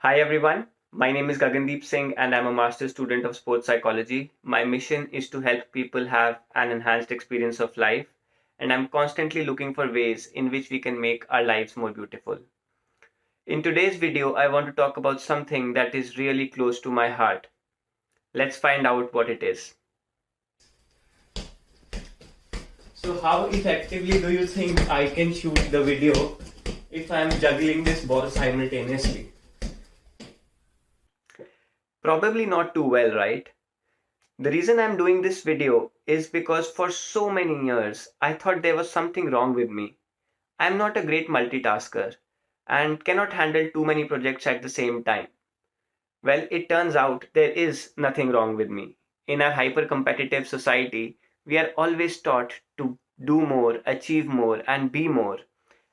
Hi everyone, my name is Gagandeep Singh and I'm a master's student of sports psychology. My mission is to help people have an enhanced experience of life, and I'm constantly looking for ways in which we can make our lives more beautiful. In today's video, I want to talk about something that is really close to my heart. Let's find out what it is. So, how effectively do you think I can shoot the video if I'm juggling this ball simultaneously? Probably not too well, right? The reason I'm doing this video is because for so many years I thought there was something wrong with me. I'm not a great multitasker and cannot handle too many projects at the same time. Well, it turns out there is nothing wrong with me. In our hyper competitive society, we are always taught to do more, achieve more, and be more.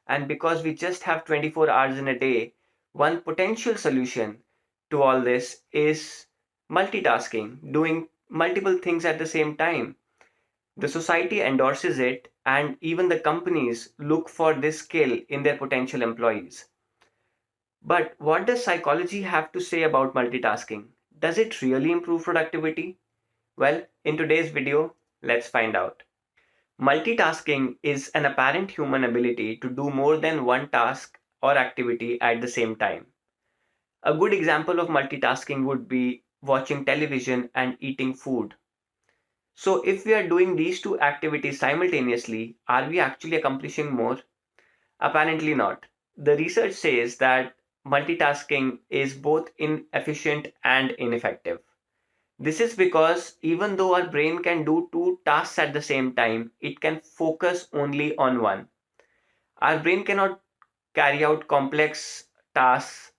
And because we just have 24 hours in a day, one potential solution to all this is multitasking, doing multiple things at the same time. The society endorses it, and even the companies look for this skill in their potential employees. But what does psychology have to say about multitasking? Does it really improve productivity? Well, in today's video, let's find out. Multitasking is an apparent human ability to do more than one task or activity at the same time. A good example of multitasking would be watching television and eating food. So, if we are doing these two activities simultaneously, are we actually accomplishing more? Apparently not. The research says that multitasking is both inefficient and ineffective. This is because even though our brain can do two tasks at the same time, it can focus only on one. Our brain cannot carry out complex tasks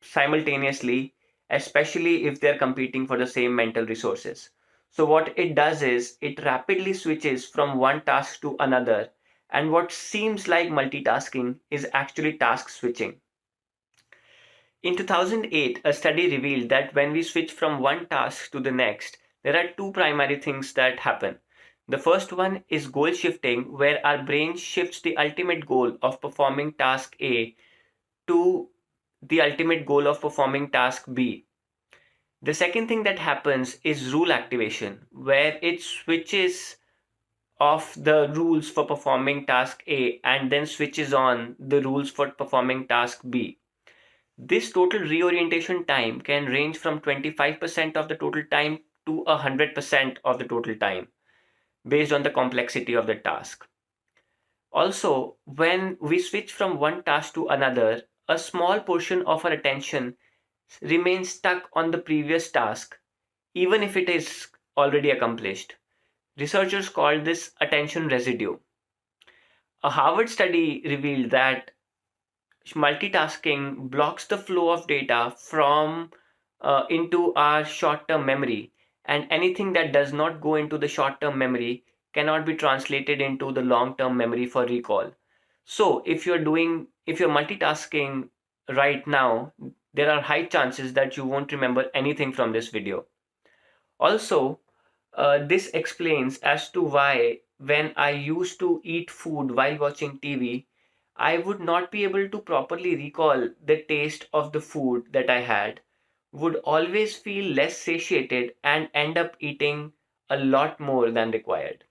simultaneously, especially if they're competing for the same mental resources. So, what it does is it rapidly switches from one task to another, and what seems like multitasking is actually task switching. In 2008, a study revealed that when we switch from one task to the next, there are two primary things that happen. The first one is goal shifting, where our brain shifts the ultimate goal of performing task A to the ultimate goal of performing task B. The second thing that happens is rule activation, where it switches off the rules for performing task A and then switches on the rules for performing task B. This total reorientation time can range from 25% of the total time to 100% of the total time based on the complexity of the task. Also, when we switch from one task to another, a small portion of our attention remains stuck on the previous task, even if it is already accomplished. Researchers call this attention residue. A Harvard study revealed that multitasking blocks the flow of data from into our short-term memory, and anything that does not go into the short-term memory cannot be translated into the long-term memory for recall. So if you're multitasking right now, there are high chances that you won't remember anything from this video. Also, this explains as to why when I used to eat food while watching TV, I would not be able to properly recall the taste of the food that I had, would always feel less satiated and end up eating a lot more than required.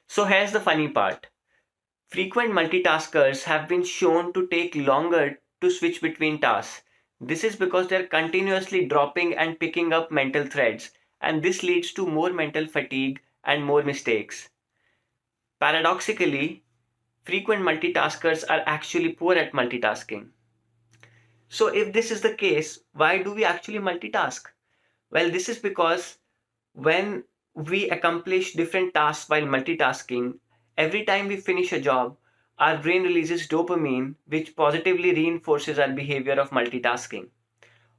So here's the funny part. Frequent multitaskers have been shown to take longer to switch between tasks. This is because they're continuously dropping and picking up mental threads, and this leads to more mental fatigue and more mistakes. Paradoxically, frequent multitaskers are actually poor at multitasking. So, if this is the case, why do we actually multitask? Well, this is because when we accomplish different tasks while multitasking, every time we finish a job, our brain releases dopamine, which positively reinforces our behavior of multitasking.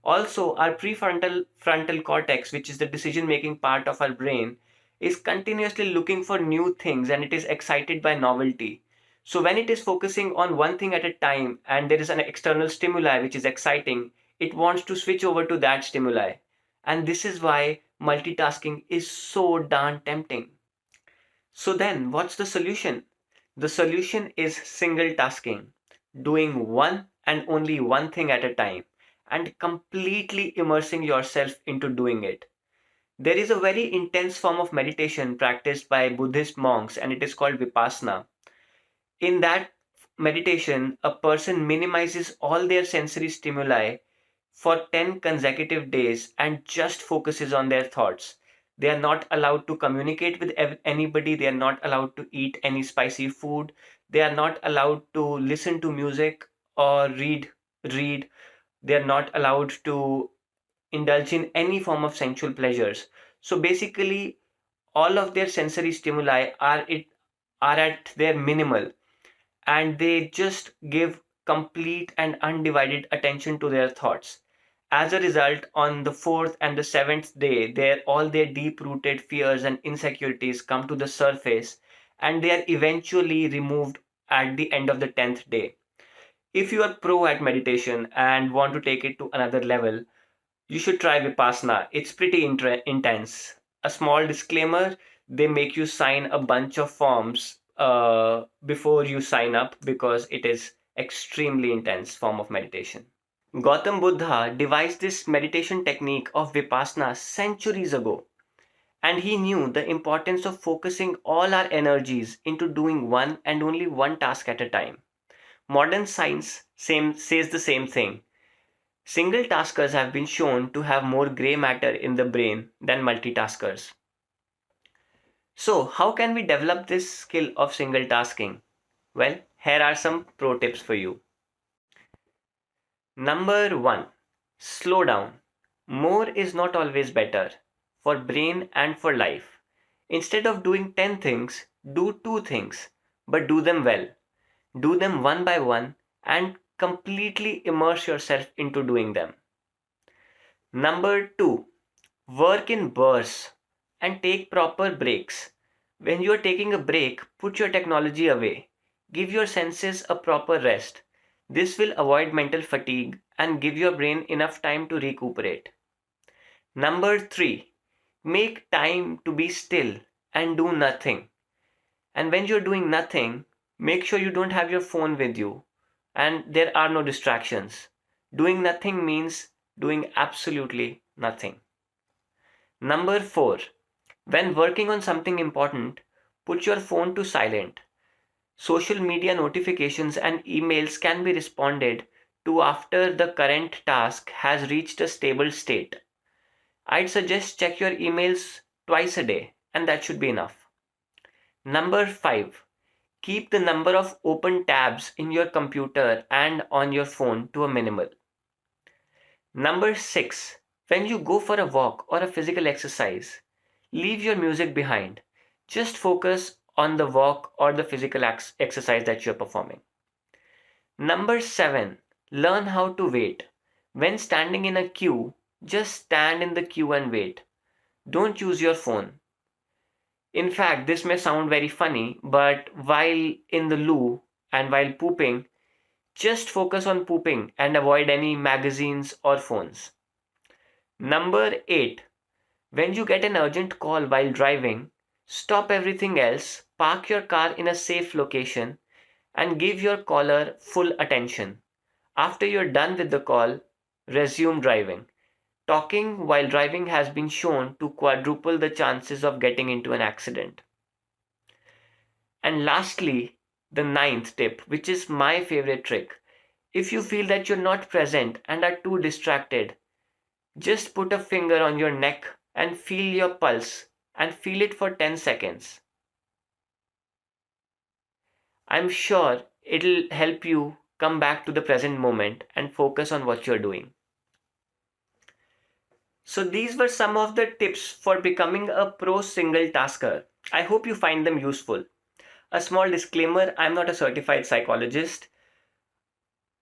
Also, our prefrontal frontal cortex, which is the decision making part of our brain, is continuously looking for new things and it is excited by novelty. So, when it is focusing on one thing at a time and there is an external stimuli which is exciting, it wants to switch over to that stimuli. And this is why multitasking is so darn tempting. So, then what's the solution? The solution is single tasking, doing one and only one thing at a time, and completely immersing yourself into doing it. There is a very intense form of meditation practiced by Buddhist monks, and it is called Vipassana. In that meditation, a person minimizes all their sensory stimuli for 10 consecutive days and just focuses on their thoughts. They are not allowed to communicate with anybody, they are not allowed to eat any spicy food, they are not allowed to listen to music or read, they are not allowed to indulge in any form of sensual pleasures. So basically, all of their sensory stimuli are at their minimal, and they just give complete and undivided attention to their thoughts. As a result, on the fourth and the seventh day, all their deep rooted fears and insecurities come to the surface, and they are eventually removed at the end of the 10th day. If you are pro at meditation and want to take it to another level, you should try Vipassana. It's pretty intense. A small disclaimer, they make you sign a bunch of forms before you sign up because it is extremely intense form of meditation. Gautam Buddha devised this meditation technique of Vipassana centuries ago, and he knew the importance of focusing all our energies into doing one and only one task at a time. Modern science says the same thing. Single taskers have been shown to have more gray matter in the brain than multitaskers. So, how can we develop this skill of single tasking? Well, here are some pro tips for you. Number 1, slow down. More is not always better for brain and for life. Instead of doing 10 things, do 2 things, but do them well. Do them one by one and completely immerse yourself into doing them. Number 2, work in bursts and take proper breaks. When you are taking a break, put your technology away. Give your senses a proper rest. This will avoid mental fatigue and give your brain enough time to recuperate. Number 3, make time to be still and do nothing. And when you're doing nothing, make sure you don't have your phone with you and there are no distractions. Doing nothing means doing absolutely nothing. Number 4, when working on something important, put your phone to silent. Social media notifications and emails can be responded to after the current task has reached a stable state. I'd suggest check your emails twice a day, and that should be enough. Number 5, keep the number of open tabs in your computer and on your phone to a minimal. Number 6, when you go for a walk or a physical exercise, leave your music behind. Just focus on the walk or the physical exercise that you're performing. Number 7, learn how to wait. When standing in a queue, just stand in the queue and wait. Don't use your phone. In fact, this may sound very funny, but while in the loo and while pooping, just focus on pooping and avoid any magazines or phones. Number 8, when you get an urgent call while driving, stop everything else, park your car in a safe location, and give your caller full attention. After you're done with the call, resume driving. Talking while driving has been shown to quadruple the chances of getting into an accident. And lastly, the ninth tip, which is my favorite trick. If you feel that you're not present and are too distracted, just put a finger on your neck and feel your pulse and feel it for 10 seconds. I'm sure it'll help you come back to the present moment and focus on what you're doing. So these were some of the tips for becoming a pro single tasker. I hope you find them useful. A small disclaimer, I'm not a certified psychologist.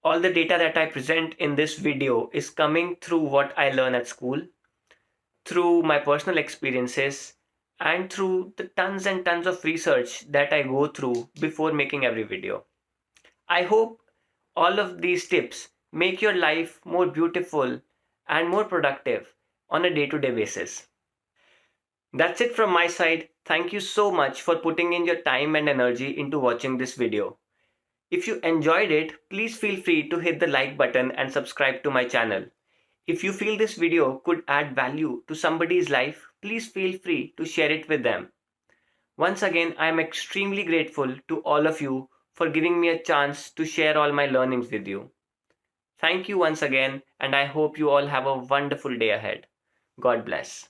All the data that I present in this video is coming through what I learn at school, through my personal experiences, and through the tons and tons of research that I go through before making every video. I hope all of these tips make your life more beautiful and more productive on a day-to-day basis. That's it from my side. Thank you so much for putting in your time and energy into watching this video. If you enjoyed it, please feel free to hit the like button and subscribe to my channel. If you feel this video could add value to somebody's life, please feel free to share it with them. Once again, I am extremely grateful to all of you for giving me a chance to share all my learnings with you. Thank you once again, and I hope you all have a wonderful day ahead. God bless.